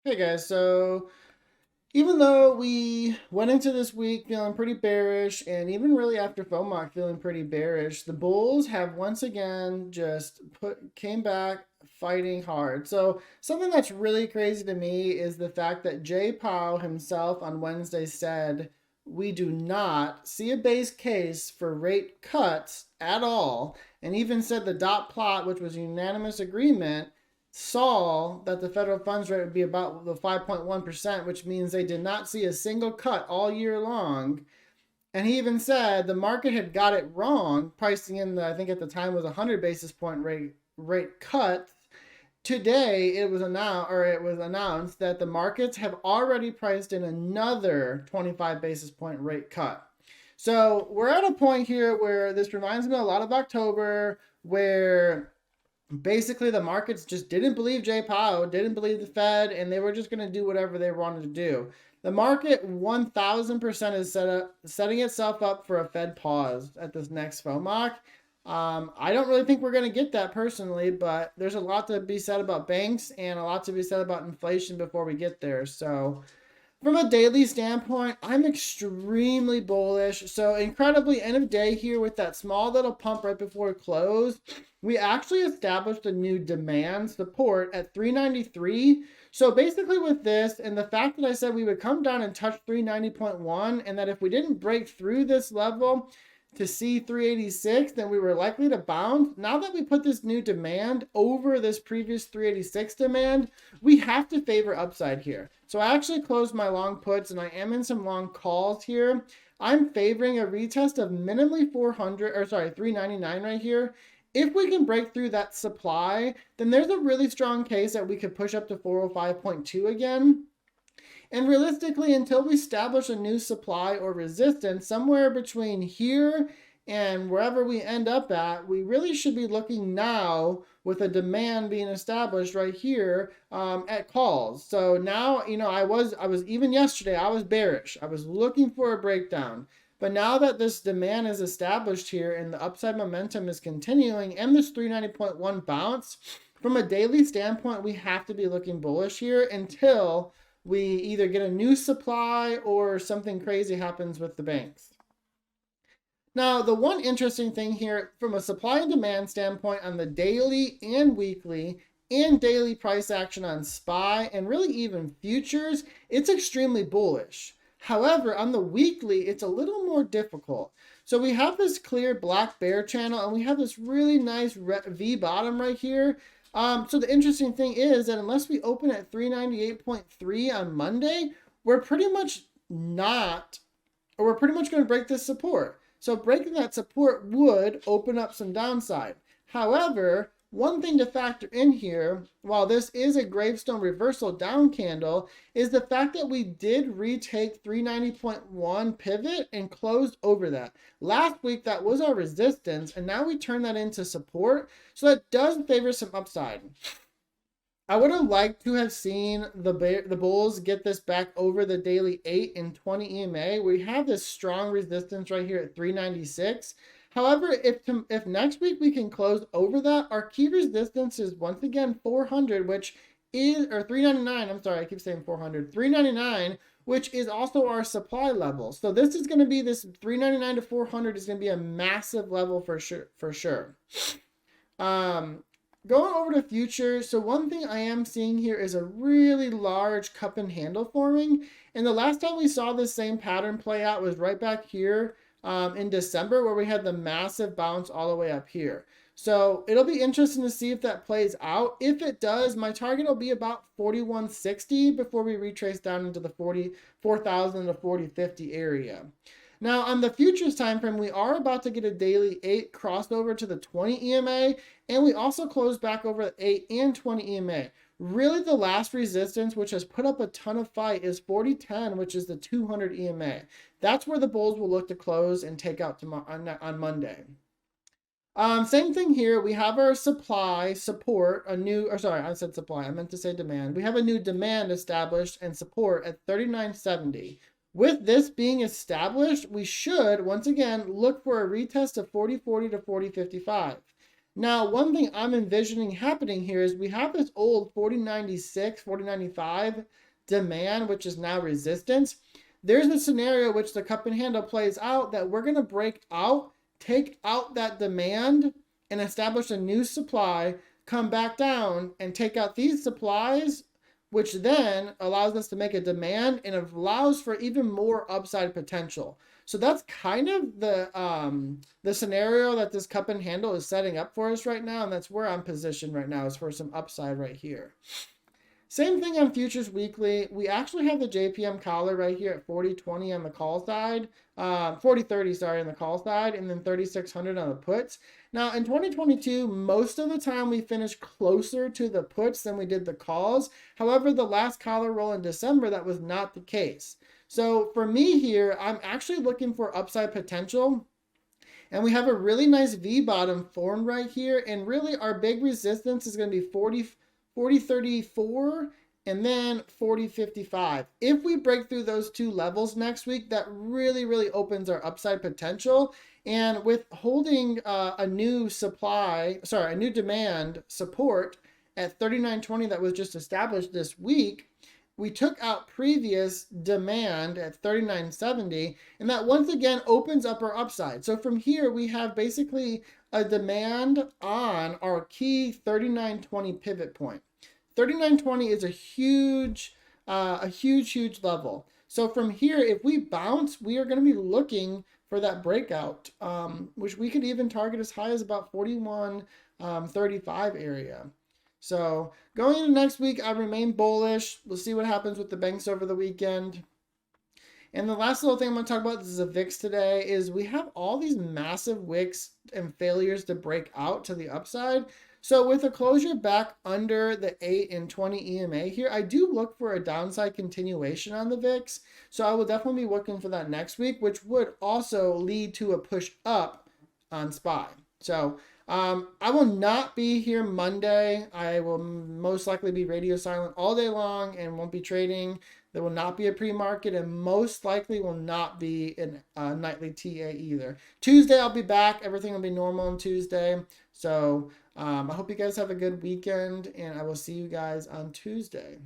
Hey guys, so even though we went into this week feeling pretty bearish, and even really after FOMOC feeling pretty bearish, the bulls have once again just came back fighting hard. So something that's really crazy to me is the fact that Jay Powell himself on Wednesday said we do not see a base case for rate cuts at all, and even said the dot plot, which was unanimous agreement, saw that the federal funds rate would be about the 5.1%, which means they did not see a single cut all year long. And he even said the market had got it wrong, pricing in I think at the time was 100 basis point rate cut. Today it was announced that the markets have already priced in another 25 basis point rate cut. So we're at a point here where this reminds me a lot of October, where basically the markets just didn't believe Jay Powell, didn't believe the Fed, and they were just going to do whatever they wanted to do. The market 1000% is setting itself up for a Fed pause at this next FOMOC. I don't really think we're going to get that personally, but there's a lot to be said about banks and a lot to be said about inflation before we get there. So from a daily standpoint, I'm extremely bullish. So incredibly, end of day here with that small little pump right before close, we actually established a new demand support at 393. So basically with this and the fact that I said we would come down and touch 390.1, and that if we didn't break through this level to see 386, then we were likely to bounce. Now that we put this new demand over this previous 386 demand, we have to favor upside here. So I actually closed my long puts and I am in some long calls here. I'm favoring a retest of minimally 399 right here. If we can break through that supply, then there's a really strong case that we could push up to 405.2 again. And realistically, until we establish a new supply or resistance somewhere between here and wherever we end up at, we really should be looking now with a demand being established right here at calls. So now, I was even yesterday, I was bearish. I was looking for a breakdown. But now that this demand is established here and the upside momentum is continuing and this 390.1 bounce, from a daily standpoint, we have to be looking bullish here until we either get a new supply or something crazy happens with the banks. Now, the one interesting thing here from a supply and demand standpoint on the daily and weekly and daily price action on SPY and really even futures, it's extremely bullish. However, on the weekly, it's a little more difficult. So we have this clear black bear channel and we have this really nice V bottom right here. So the interesting thing is that unless we open at 398.3 on Monday, we're pretty much going to break this support. So breaking that support would open up some downside. However, one thing to factor in here, while this is a gravestone reversal down candle, is the fact that we did retake 390.1 pivot and closed over that. Last week, that was our resistance, and now we turn that into support. So that does favor some upside. I would have liked to have seen the bulls get this back over the daily 8 and 20 EMA. We have this strong resistance right here at 396. However, if next week we can close over that, our key resistance is once again 400, or 399. I'm sorry, I keep saying 400. 399, which is also our supply level. So this is going to be this 399 to 400 is going to be a massive level for sure. Going over to futures, so one thing I am seeing here is a really large cup and handle forming. And the last time we saw this same pattern play out was right back here in December, where we had the massive bounce all the way up here. So it'll be interesting to see if that plays out. If it does, my target will be about 4160 before we retrace down into the 44,000 to 4050 area. Now on the futures time frame, we are about to get a daily 8 crossover to the 20 EMA, and we also close back over the 8 and 20 EMA. Really, the last resistance, which has put up a ton of fight, is 4010, which is the 200 EMA. That's where the bulls will look to close and take out on Monday. Same thing here. We have our supply support, I said supply. I meant to say demand. We have a new demand established and support at 3970. With this being established, we should, once again, look for a retest of 4040 to 4055. Now, one thing I'm envisioning happening here is we have this old 4096, 4095 demand, which is now resistance. There's a scenario which the cup and handle plays out that we're going to break out, take out that demand, and establish a new supply, come back down and take out these supplies, which then allows us to make a demand and allows for even more upside potential. So that's kind of the scenario that this cup and handle is setting up for us right now, and that's where I'm positioned right now, is for some upside right here. Same thing on futures weekly. We actually have the JPM collar right here at 40.20 on the call side, 40.30, sorry, on the call side, and then 3600 on the puts. Now in 2022, most of the time we finished closer to the puts than we did the calls. However, the last collar roll in December, that was not the case. So for me here, I'm actually looking for upside potential. And we have a really nice V bottom formed right here. And really our big resistance is going to be 40.34 and then 40.55. If we break through those two levels next week, that really opens our upside potential. And with holding a new demand support at 39.20 that was just established this week, we took out previous demand at 39.70, and that once again opens up our upside. So from here, we have basically a demand on our key 39.20 pivot point. 39.20 is a huge level. So from here, if we bounce, we are going to be looking for that breakout, which we could even target as high as about 41.35 area. So going into next week, I remain bullish. We'll see what happens with the banks over the weekend. And the last little thing I'm going to talk about, this is a VIX today, is we have all these massive wicks and failures to break out to the upside. So with a closure back under the 8 and 20 EMA here, I do look for a downside continuation on the VIX. So I will definitely be looking for that next week, which would also lead to a push up on SPY. So I will not be here Monday. I will most likely be radio silent all day long and won't be trading. There will not be a pre-market and most likely will not be a nightly TA either. Tuesday I'll be back. Everything will be normal on Tuesday. So I hope you guys have a good weekend and I will see you guys on Tuesday.